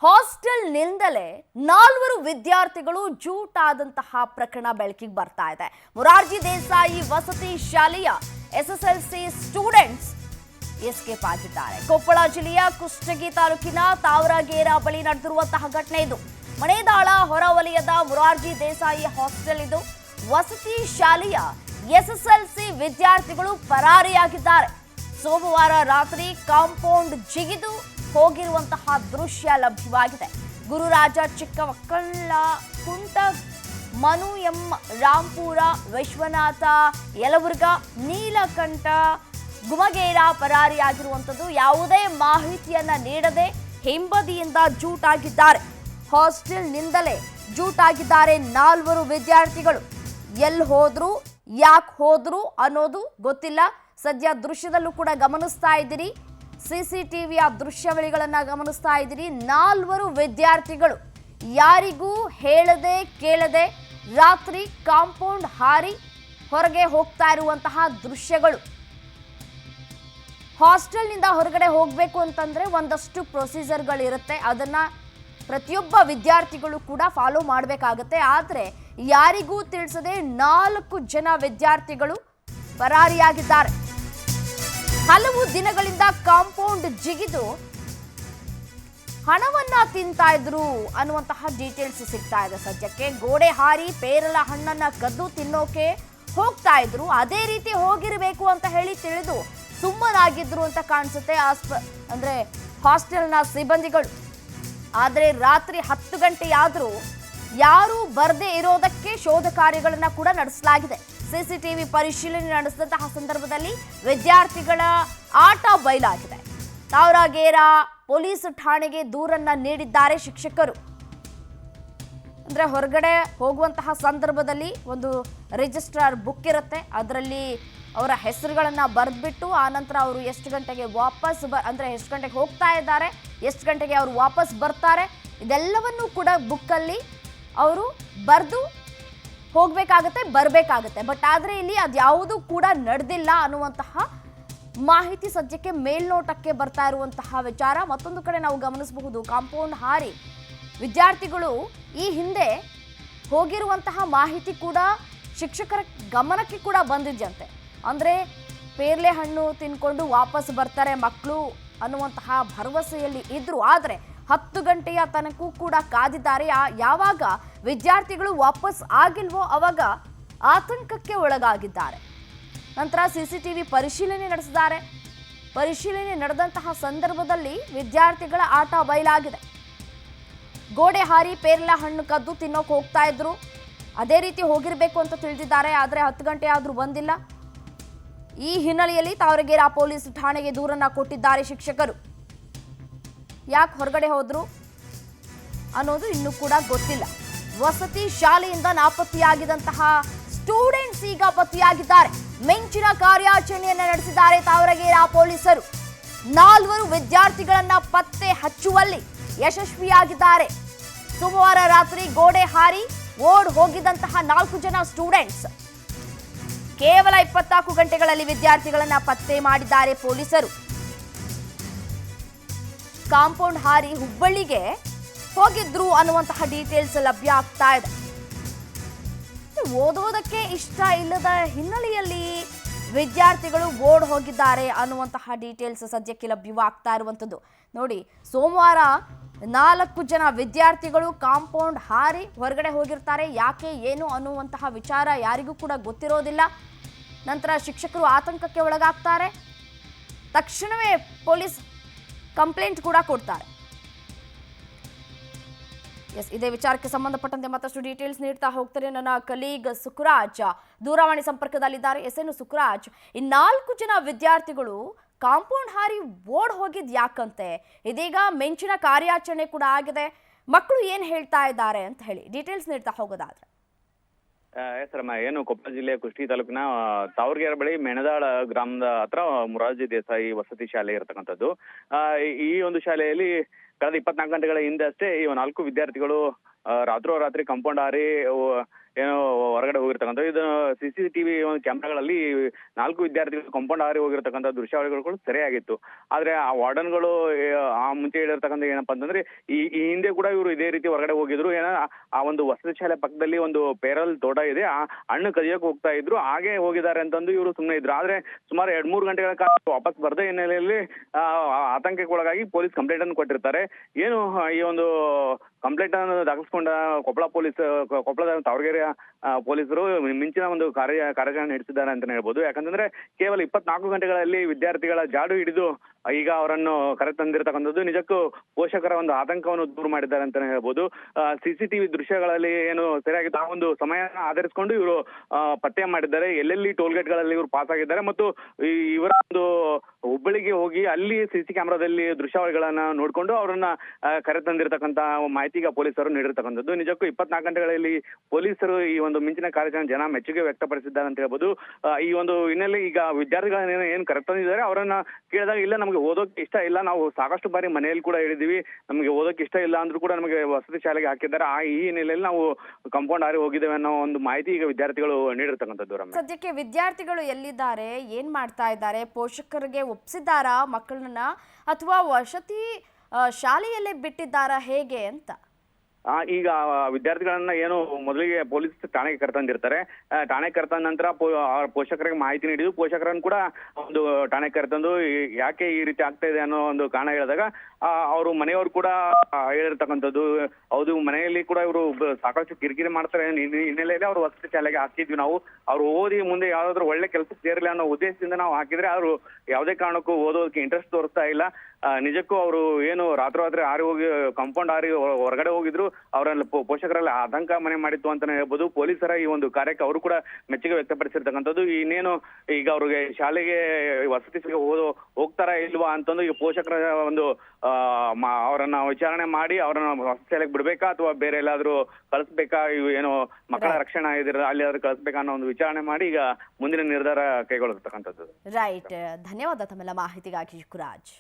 ಹಾಸ್ಟೆಲ್ನಿಂದಲೇ 4 ವಿದ್ಯಾರ್ಥಿಗಳು ಜೂಟಾದಂತಹ ಪ್ರಕರಣ ಬೆಳಕಿಗೆ ಬರ್ತಾ ಇದೆ. ಮೊರಾರ್ಜಿ ದೇಸಾಯಿ ವಸತಿ ಶಾಲೆಯ ಎಸ್ಎಸ್ಎಲ್ಸಿ ಸ್ಟೂಡೆಂಟ್ಸ್ ಎಸ್ಕೇಪ್ ಆಗಿದ್ದಾರೆ. ಕೊಪ್ಪಳ ಜಿಲ್ಲೆಯ ಕುಷ್ಟಗಿ ತಾಲೂಕಿನ ತಾವರಗೇರ ಬಳಿ ನಡೆದಿರುವಂತಹ ಘಟನೆ ಇದು. ಮಣೇದಾಳ ಹೊರವಲಯದ ಮೊರಾರ್ಜಿ ದೇಸಾಯಿ ಹಾಸ್ಟೆಲ್ ಇದು. ವಸತಿ ಶಾಲೆಯ ಎಸ್ಎಸ್ಎಲ್ಸಿ ವಿದ್ಯಾರ್ಥಿಗಳು ಪರಾರಿಯಾಗಿದ್ದಾರೆ. ಸೋಮವಾರ ರಾತ್ರಿ ಕಾಂಪೌಂಡ್ ಜಿಗಿದು ಹೋಗಿರುವಂತಹ ದೃಶ್ಯ ಲಭ್ಯವಾಗಿದೆ. ಗುರುರಾಜ ಚಿಕ್ಕಮಕ್ಕಳ ಕುಂಟ ಮನು ಎಂ ರಾಂಪುರ ವಿಶ್ವನಾಥ ಯಲಬುರ್ಗ ನೀಲಕಂಠ ಗುಮಗೇರ ಪರಾರಿಯಾಗಿರುವಂಥದ್ದು. ಯಾವುದೇ ಮಾಹಿತಿಯನ್ನ ನೀಡದೆ ಹಿಂಬದಿಯಿಂದ ಜೂಟಾಗಿದ್ದಾರೆ. ಹಾಸ್ಟೆಲ್ನಿಂದಲೇ ಜೂಟಾಗಿದ್ದಾರೆ 4 ವಿದ್ಯಾರ್ಥಿಗಳು. ಎಲ್ಲಿ ಹೋದ್ರು, ಯಾಕೆ ಹೋದ್ರು ಅನ್ನೋದು ಗೊತ್ತಿಲ್ಲ. ಸದ್ಯ ದೃಶ್ಯದಲ್ಲೂ ಕೂಡ ಗಮನಿಸ್ತಾ ಇದ್ದೀರಿ, ಸಿಸಿಟಿವಿಯ ದೃಶ್ಯಾವಳಿಗಳನ್ನ ಗಮನಿಸ್ತಾ ಇದ್ದೀರಿ. 4 ವಿದ್ಯಾರ್ಥಿಗಳು ಯಾರಿಗೂ ಹೇಳದೆ ಕೇಳದೆ ರಾತ್ರಿ ಕಾಂಪೌಂಡ್ ಹಾರಿ ಹೊರಗೆ ಹೋಗ್ತಾ ಇರುವಂತಹ ದೃಶ್ಯಗಳು. ಹಾಸ್ಟೆಲ್ನಿಂದ ಹೊರಗಡೆ ಹೋಗಬೇಕು ಅಂತಂದ್ರೆ ಒಂದಷ್ಟು ಪ್ರೊಸೀಜರ್ಗಳಿರುತ್ತೆ, ಅದನ್ನ ಪ್ರತಿಯೊಬ್ಬ ವಿದ್ಯಾರ್ಥಿಗಳು ಕೂಡ ಫಾಲೋ ಮಾಡಬೇಕಾಗತ್ತೆ. ಆದರೆ ಯಾರಿಗೂ ತಿಳಿಸದೆ 4 ಜನ ವಿದ್ಯಾರ್ಥಿಗಳು ಪರಾರಿಯಾಗಿದ್ದಾರೆ. ಹಲವು ದಿನಗಳಿಂದ ಕಾಂಪೌಂಡ್ ಜಿಗಿದು ಹಣವನ್ನ ತಿಂತಾ ಇದ್ರು ಅನ್ನುವಂತಹ ಡೀಟೇಲ್ಸ್ ಸಿಗ್ತಾ ಇದೆ. ಸದ್ಯಕ್ಕೆ ಗೋಡೆ ಹಾರಿ ಪೇರಲ ಹಣ್ಣನ್ನ ಕದ್ದು ತಿನ್ನೋಕೆ ಹೋಗ್ತಾ ಇದ್ರು. ಅದೇ ರೀತಿ ಹೋಗಿರಬೇಕು ಅಂತ ಹೇಳಿ ತಿಳಿದು ಸುಮ್ಮನಾಗಿದ್ರು ಅಂತ ಕಾಣಿಸುತ್ತೆ ಅಂದ್ರೆ ಹಾಸ್ಟೆಲ್ನ ಸಿಬ್ಬಂದಿಗಳು. ಆದರೆ ರಾತ್ರಿ 10 ಗಂಟೆಯಾದರೂ ಯಾರೂ ಬರದೇ ಇರೋದಕ್ಕೆ ಶೋಧ ಕಾರ್ಯಗಳನ್ನ ಕೂಡ ನಡೆಸಲಾಗಿದೆ. ಸಿಸಿಟಿವಿ ಪರಿಶೀಲನೆ ನಡೆಸಿದಂತಹ ಸಂದರ್ಭದಲ್ಲಿ ವಿದ್ಯಾರ್ಥಿಗಳ ಆಟ ಬಯಲಾಗಿದೆ. ತಾವರಗೇರ ಪೊಲೀಸ್ ಠಾಣೆಗೆ ದೂರನ್ನ ನೀಡಿದ್ದಾರೆ ಶಿಕ್ಷಕರು. ಅಂದ್ರೆ ಹೊರಗಡೆ ಹೋಗುವಂತಹ ಸಂದರ್ಭದಲ್ಲಿ ಒಂದು ರಿಜಿಸ್ಟ್ರಾರ್ ಬುಕ್ ಇರುತ್ತೆ, ಅದರಲ್ಲಿ ಅವರ ಹೆಸರುಗಳನ್ನ ಬರೆದ್ಬಿಟ್ಟು ಆನಂತರ ಅವರು ಎಷ್ಟು ಗಂಟೆಗೆ ವಾಪಸ್ ಅಂದ್ರೆ ಎಷ್ಟು ಗಂಟೆಗೆ ಹೋಗ್ತಾ ಇದ್ದಾರೆ, ಎಷ್ಟು ಗಂಟೆಗೆ ಅವರು ವಾಪಸ್ ಬರ್ತಾರೆ, ಇದೆಲ್ಲವನ್ನೂ ಕೂಡ ಬುಕ್ಕಲ್ಲಿ ಅವರು ಬರೆದು ಹೋಗಬೇಕಾಗತ್ತೆ, ಬರಬೇಕಾಗತ್ತೆ. ಬಟ್ ಆದರೆ ಇಲ್ಲಿ ಅದ್ಯಾವುದೂ ಕೂಡ ನಡೆದಿಲ್ಲ ಅನ್ನುವಂತಹ ಮಾಹಿತಿ ಸದ್ಯಕ್ಕೆ ಮೇಲ್ನೋಟಕ್ಕೆ ಬರ್ತಾ ಇರುವಂತಹ ವಿಚಾರ. ಮತ್ತೊಂದು ಕಡೆ ನಾವು ಗಮನಿಸಬಹುದು, ಕಾಂಪೌಂಡ್ ಹಾರಿ ವಿದ್ಯಾರ್ಥಿಗಳು ಈ ಹಿಂದೆ ಹೋಗಿರುವಂತಹ ಮಾಹಿತಿ ಕೂಡ ಶಿಕ್ಷಕರ ಗಮನಕ್ಕೆ ಕೂಡ ಬಂದಿದ್ದಂತೆ. ಅಂದರೆ ಪೇರ್ಲೆ ಹಣ್ಣು ತಿನ್ಕೊಂಡು ವಾಪಸ್ ಬರ್ತಾರೆ ಮಕ್ಕಳು ಅನ್ನುವಂತಹ ಭರವಸೆಯಲ್ಲಿ ಇದ್ರು. ಆದರೆ 10 ಗಂಟೆಯ ತನಕೂ ಕೂಡ ಕಾದಿದ್ದಾರೆ. ಯಾವಾಗ ವಿದ್ಯಾರ್ಥಿಗಳು ವಾಪಸ್ ಆಗಿಲ್ವೋ ಅವಾಗ ಆತಂಕಕ್ಕೆ ಒಳಗಾಗಿದ್ದಾರೆ. ನಂತರ ಸಿಸಿಟಿವಿ ಪರಿಶೀಲನೆ ನಡೆಸಿದ್ದಾರೆ. ಪರಿಶೀಲನೆ ನಡೆದಂತಹ ಸಂದರ್ಭದಲ್ಲಿ ವಿದ್ಯಾರ್ಥಿಗಳ ಆಟ ಬಯಲಾಗಿದೆ. ಗೋಡೆ ಹಾರಿ ಪೇರ್ಲ ಹಣ್ಣು ಕದ್ದು ತಿನ್ನೋಕೆ ಹೋಗ್ತಾ ಇದ್ರು, ಅದೇ ರೀತಿ ಹೋಗಿರಬೇಕು ಅಂತ ತಿಳಿದಿದ್ದಾರೆ. ಆದರೆ 10 ಗಂಟೆ ಆದರೂ ಬಂದಿಲ್ಲ. ಈ ಹಿನ್ನೆಲೆಯಲ್ಲಿ ತಾವರಗೇರ ಪೊಲೀಸ್ ಠಾಣೆಗೆ ದೂರನ್ನ ಕೊಟ್ಟಿದ್ದಾರೆ ಶಿಕ್ಷಕರು. ಯಾಕೆ ಹೊರಗಡೆ ಹೋದ್ರು ಅನ್ನೋದು ಇನ್ನೂ ಕೂಡ ಗೊತ್ತಿಲ್ಲ. ವಸತಿ ಶಾಲೆಯಿಂದ ನಾಪತ್ತೆಯಾಗಿದ್ದಂತಹ ಸ್ಟೂಡೆಂಟ್ಸ್ ಈಗ ಪತ್ತೆಯಾಗಿದ್ದಾರೆ. ಮಿಂಚಿನ ಕಾರ್ಯಾಚರಣೆಯನ್ನು ನಡೆಸಿದ್ದಾರೆ ತಾವರಗೇರ ಪೊಲೀಸರು. 4 ವಿದ್ಯಾರ್ಥಿಗಳನ್ನ ಪತ್ತೆ ಹಚ್ಚುವಲ್ಲಿ ಯಶಸ್ವಿಯಾಗಿದ್ದಾರೆ. ಸೋಮವಾರ ರಾತ್ರಿ ಗೋಡೆ ಹಾರಿ ಓಡ್ ಹೋಗಿದ್ದಂತಹ 4 ಜನ ಸ್ಟೂಡೆಂಟ್ಸ್ ಕೇವಲ 24 ಗಂಟೆಗಳಲ್ಲಿ ವಿದ್ಯಾರ್ಥಿಗಳನ್ನ ಪತ್ತೆ ಮಾಡಿದ್ದಾರೆ ಪೊಲೀಸರು. ಕಾಂಪೌಂಡ್ ಹಾರಿ ಹುಬ್ಬಳ್ಳಿಗೆ ಹೋಗಿದ್ರು ಅನ್ನುವಂತಹ ಡೀಟೇಲ್ಸ್ ಲಭ್ಯ ಆಗ್ತಾ ಇದೆ. ಓದೋದಕ್ಕೆ ಇಷ್ಟ ಇಲ್ಲದ ಹಿನ್ನೆಲೆಯಲ್ಲಿ ವಿದ್ಯಾರ್ಥಿಗಳು ಓಡ್ ಹೋಗಿದ್ದಾರೆ ಅನ್ನುವಂತಹ ಡೀಟೇಲ್ಸ್ ಸದ್ಯಕ್ಕೆ ಲಭ್ಯವಾಗ್ತಾ ಇರುವಂಥದ್ದು. ನೋಡಿ, ಸೋಮವಾರ 4 ಜನ ವಿದ್ಯಾರ್ಥಿಗಳು ಕಾಂಪೌಂಡ್ ಹಾರಿ ಹೊರಗಡೆ ಹೋಗಿರ್ತಾರೆ. ಯಾಕೆ ಏನು ಅನ್ನುವಂತಹ ವಿಚಾರ ಯಾರಿಗೂ ಕೂಡ ಗೊತ್ತಿರೋದಿಲ್ಲ. ನಂತರ ಶಿಕ್ಷಕರು ಆತಂಕಕ್ಕೆ ಒಳಗಾಗ್ತಾರೆ. ತಕ್ಷಣವೇ ಪೊಲೀಸ್ ಕಂಪ್ಲೇಂಟ್ ಕೂಡ ಕೊಡ್ತಾರೆ. ಇದೇ ವಿಚಾರಕ್ಕೆ ಸಂಬಂಧಪಟ್ಟಂತೆ ಮತ್ತಷ್ಟು ಡೀಟೇಲ್ಸ್ ನೀಡ್ತಾ ಹೋಗ್ತಾರೆ ನನ್ನ ಕಲೀಗ್ ಸುಖರಾಜ್ ದೂರವಾಣಿ ಸಂಪರ್ಕದಲ್ಲಿದ್ದಾರೆ. ಎನ್ ಸುಖರಾಜ್, ಈ 4 ಜನ ವಿದ್ಯಾರ್ಥಿಗಳು ಕಾಂಪೌಂಡ್ ಹಾರಿ ಓಡ್ ಹೋಗಿದ್ ಯಾಕಂತೆ? ಇದೀಗ ಮಿಂಚಿನ ಕಾರ್ಯಾಚರಣೆ ಕೂಡ ಆಗಿದೆ. ಮಕ್ಕಳು ಏನ್ ಹೇಳ್ತಾ ಇದ್ದಾರೆ ಅಂತ ಹೇಳಿ ಡೀಟೇಲ್ಸ್ ನೀಡ್ತಾ ಹೋಗೋದಾದ್ರೆ. ಹೆಸರಮ್ಮ, ಏನು ಕೊಪ್ಪಳ ಜಿಲ್ಲೆಯ ಕುಷ್ಟಗಿ ತಾಲೂಕಿನ ತಾವರಗೇರ ಬಳಿ ಮೆಣದಾಳ ಗ್ರಾಮದ ಹತ್ರ ಮೊರಾರ್ಜಿ ದೇಸಾಯಿ ವಸತಿ ಶಾಲೆ ಇರತಕ್ಕಂಥದ್ದು. ಈ ಒಂದು ಶಾಲೆಯಲ್ಲಿ ಕಳೆದ 24 ಗಂಟೆಗಳ ಹಿಂದೆ ಅಷ್ಟೇ ಈ 4 ವಿದ್ಯಾರ್ಥಿಗಳು ರಾತ್ರೋರಾತ್ರಿ ಕಾಂಪೌಂಡ್ ಹಾರಿ ಏನೋ ಹೊರಗಡೆ ಹೋಗಿರ್ತಕ್ಕಂಥ ಇದು CCTV ಒಂದು ಕ್ಯಾಮ್ರಾಗಳಲ್ಲಿ 4 ವಿದ್ಯಾರ್ಥಿಗಳು ಕಾಂಪೌಂಡ್ ಹಾರಿ ಹೋಗಿರ್ತಕ್ಕಂಥ ದೃಶ್ಯಾವಳಿಗಳು ಸರಿಯಾಗಿತ್ತು. ಆದ್ರೆ ಆ ವಾರ್ಡನ್ಗಳು ಆ ಮುಂಚೆ ಹೇಳಿರ್ತಕ್ಕಂಥ ಏನಪ್ಪಾ ಅಂತಂದ್ರೆ ಈ ಹಿಂದೆ ಕೂಡ ಇವರು ಇದೇ ರೀತಿ ಹೊರಗಡೆ ಹೋಗಿದ್ರು. ಆ ಒಂದು ವಸತಿ ಶಾಲೆ ಪಕ್ಕದಲ್ಲಿ ಒಂದು ಪೇರಲ್ ತೋಟ ಇದೆ, ಆ ಹಣ್ಣು ಕದಿಯೋಕೆ ಹೋಗ್ತಾ ಇದ್ರು, ಹಾಗೆ ಹೋಗಿದ್ದಾರೆ ಅಂತಂದು ಇವರು ಸುಮ್ಮನೆ ಇದ್ರು. ಆದ್ರೆ ಸುಮಾರು 2-3 ಗಂಟೆಗಳ ಕಾಲ ವಾಪಸ್ ಬರದೇ ಹಿನ್ನೆಲೆಯಲ್ಲಿ ಆತಂಕಕ್ಕೊಳಗಾಗಿ ಪೊಲೀಸ್ ಕಂಪ್ಲೇಂಟ್ ಅನ್ನು ಕೊಟ್ಟಿರ್ತಾರೆ. ಏನು ಈ ಒಂದು ಕಂಪ್ಲೇಂಟ್ ಅನ್ನು ದಾಖಲಿಸಿಕೊಂಡ ಕೊಪ್ಪಳದ ತಾವರಗೆರೆ ಪೊಲೀಸರು ಮಿಂಚಿನ ಒಂದು ಕಾರ್ಯಾಚರಣೆ ನಡೆಸಿದ್ದಾರೆ ಅಂತಾನೆ ಹೇಳ್ಬೋದು. ಯಾಕಂತಂದ್ರೆ ಕೇವಲ 24 ಗಂಟೆಗಳಲ್ಲಿ ವಿದ್ಯಾರ್ಥಿಗಳ ಜಾಡು ಹಿಡಿದು ಈಗ ಅವರನ್ನು ಕರೆ ತಂದಿರತಕ್ಕಂಥದ್ದು ನಿಜಕ್ಕೂ ಪೋಷಕರ ಒಂದು ಆತಂಕವನ್ನು ದೂರ ಮಾಡಿದ್ದಾರೆ ಅಂತಾನೆ ಹೇಳ್ಬೋದು. CCTV ದೃಶ್ಯಗಳಲ್ಲಿ ಏನು ಸರಿಯಾಗಿತ್ತು ಆ ಒಂದು ಸಮಯನ ಆಧರಿಸಿಕೊಂಡು ಇವರು ಪತ್ತೆ ಮಾಡಿದ್ದಾರೆ, ಎಲ್ಲೆಲ್ಲಿ ಟೋಲ್ ಗೇಟ್ಗಳಲ್ಲಿ ಇವರು ಪಾಸ್ ಆಗಿದ್ದಾರೆ ಮತ್ತು ಇವರ ಒಂದು ಹುಬ್ಬಳ್ಳಿಗೆ ಹೋಗಿ ಅಲ್ಲಿ CC ಕ್ಯಾಮ್ರಾದಲ್ಲಿ ದೃಶ್ಯಾವಳಿಗಳನ್ನ ನೋಡ್ಕೊಂಡು ಅವರನ್ನ ಕರೆ ತಂದಿರತಕ್ಕಂತ ಮಾಹಿತಿ ಈಗ ಪೊಲೀಸರು ನೀಡಿರ್ತಕ್ಕಂಥದ್ದು. ನಿಜಕ್ಕೂ 24 ಗಂಟೆಗಳಲ್ಲಿ ಪೊಲೀಸರು ಈ ಒಂದು ಮಿಂಚಿನ ಕಾರ್ಯಾಚರಣೆ ಜನ ಮೆಚ್ಚುಗೆ ವ್ಯಕ್ತಪಡಿಸಿದ್ದಾರೆ ಅಂತ ಹೇಳ್ಬೋದು. ಈ ಒಂದು ಹಿನ್ನೆಲೆ ಈಗ ವಿದ್ಯಾರ್ಥಿಗಳನ್ನ ಏನು ಕರೆ ತಂದಿದ್ದಾರೆ ಅವರನ್ನ ಕೇಳಿದಾಗ ಇಲ್ಲ ನಮಗೆ ಓದೋಕೆ ಇಷ್ಟ ಇಲ್ಲ, ನಾವು ಸಾಕಷ್ಟು ಬಾರಿ ಮನೆಯಲ್ಲಿ ಕೂಡ ಹೇಳಿದೀವಿ, ನಮಗೆ ಓದೋಕೆ ಇಷ್ಟ ಇಲ್ಲ ಅಂದ್ರೂ ಕೂಡ ನಮಗೆ ವಸತಿ ಶಾಲೆಗೆ ಹಾಕಿದ್ದಾರೆ, ಈ ಹಿನ್ನೆಲೆಯಲ್ಲಿ ನಾವು ಕಾಂಪೌಂಡ್ ಹಾರಿ ಹೋಗಿದ್ದೇವೆ ಅನ್ನೋ ಒಂದು ಮಾಹಿತಿ ಈಗ ವಿದ್ಯಾರ್ಥಿಗಳು ನೀಡಿರ್ತಕ್ಕಂಥದ್ದು. ಸದ್ಯಕ್ಕೆ ವಿದ್ಯಾರ್ಥಿಗಳು ಎಲ್ಲಿದ್ದಾರೆ, ಏನ್ ಮಾಡ್ತಾ ಇದ್ದಾರೆ, ಪೋಷಕರಿಗೆ ಒಪ್ಪಿಸಿದ್ದಾರಾ ಮಕ್ಕಳನ್ನ ಅಥವಾ ವಸತಿ ಶಾಲೆಯಲ್ಲೇ ಬಿಟ್ಟಿದ್ದಾರಾ ಹೇಗೆ ಅಂತ? ಈಗ ವಿದ್ಯಾರ್ಥಿಗಳನ್ನ ಏನು ಮೊದಲಿಗೆ ಪೊಲೀಸ್ ಠಾಣೆಗೆ ಕರೆತಂದಿರ್ತಾರೆ, ಠಾಣೆಗೆ ಕರೆತಂದ ನಂತರ ಪೋಷಕರಿಗೆ ಮಾಹಿತಿ ನೀಡಿದ್ದು ಪೋಷಕರನ್ನು ಕೂಡ ಒಂದು ಠಾಣೆಗೆ ಕರೆತಂದು ಯಾಕೆ ಈ ರೀತಿ ಆಗ್ತಾ ಇದೆ ಅನ್ನೋ ಒಂದು ಕಾರಣ ಹೇಳಿದಾಗ ಅವರು ಮನೆಯವರು ಕೂಡ ಹೇಳಿರ್ತಕ್ಕಂಥದ್ದು. ಹೌದು, ಮನೆಯಲ್ಲಿ ಕೂಡ ಇವರು ಸಾಕಷ್ಟು ಕಿರಿಕಿರಿ ಮಾಡ್ತಾರೆ ಹಿನ್ನೆಲೆಯಲ್ಲಿ ಅವರು ವಸತಿ ಶಾಲೆಗೆ ಹಾಕಿದ್ವಿ ನಾವು, ಅವ್ರು ಓದಿ ಮುಂದೆ ಯಾವ್ದಾದ್ರು ಒಳ್ಳೆ ಕೆಲಸಕ್ಕೆ ಸೇರಲಿ ಅನ್ನೋ ಉದ್ದೇಶದಿಂದ ನಾವು ಹಾಕಿದ್ರೆ ಅವರು ಯಾವುದೇ ಕಾರಣಕ್ಕೂ ಓದೋದಕ್ಕೆ ಇಂಟ್ರೆಸ್ಟ್ ತೋರಿಸ್ತಾ ಇಲ್ಲ. ನಿಜಕ್ಕೂ ಅವರು ಏನು ರಾತ್ರಿ ಹಾರಿ ಹೋಗಿ ಕಾಂಪೌಂಡ್ ಹಾರಿ ಹೊರಗಡೆ ಹೋಗಿದ್ರು, ಅವರಲ್ಲಿ ಪೋಷಕರಲ್ಲಿ ಆತಂಕ ಮನೆ ಮಾಡಿತ್ತು ಅಂತಾನೆ ಹೇಳ್ಬೋದು. ಪೊಲೀಸರ ಈ ಒಂದು ಕಾರ್ಯಕ್ಕೆ ಅವರು ಕೂಡ ಮೆಚ್ಚುಗೆ ವ್ಯಕ್ತಪಡಿಸಿರ್ತಕ್ಕಂಥದ್ದು. ಇನ್ನೇನು ಈಗ ಅವ್ರಿಗೆ ಶಾಲೆಗೆ ವಸತಿ ಶಾಲೆಗೆ ಹೋಗ್ತಾರಾ ಇಲ್ವಾ ಅಂತಂದು ಈಗ ಪೋಷಕರ ಒಂದು ಅವರನ್ನ ವಿಚಾರಣೆ ಮಾಡಿ ಅವರನ್ನ ವಸತಿ ಶಾಲೆಗೆ ಬಿಡ್ಬೇಕಾ ಅಥವಾ ಬೇರೆ ಎಲ್ಲಾದ್ರೂ ಕಳಿಸ್ಬೇಕಾ, ಇವು ಏನು ಮಕ್ಕಳ ರಕ್ಷಣಾ ಇದಿರ ಅಲ್ಲಿ ಆದ್ರೂ ಕಳಿಸ್ಬೇಕಾ ಅನ್ನೋ ಒಂದು ವಿಚಾರಣೆ ಮಾಡಿ ಈಗ ಮುಂದಿನ ನಿರ್ಧಾರ ಕೈಗೊಳ್ಳತಕ್ಕಂಥದ್ದು. ರೈಟ್, ಧನ್ಯವಾದ ತಮ್ಮೆಲ್ಲ ಮಾಹಿತಿಗಾಗಿ ಶಿವರಾಜ್.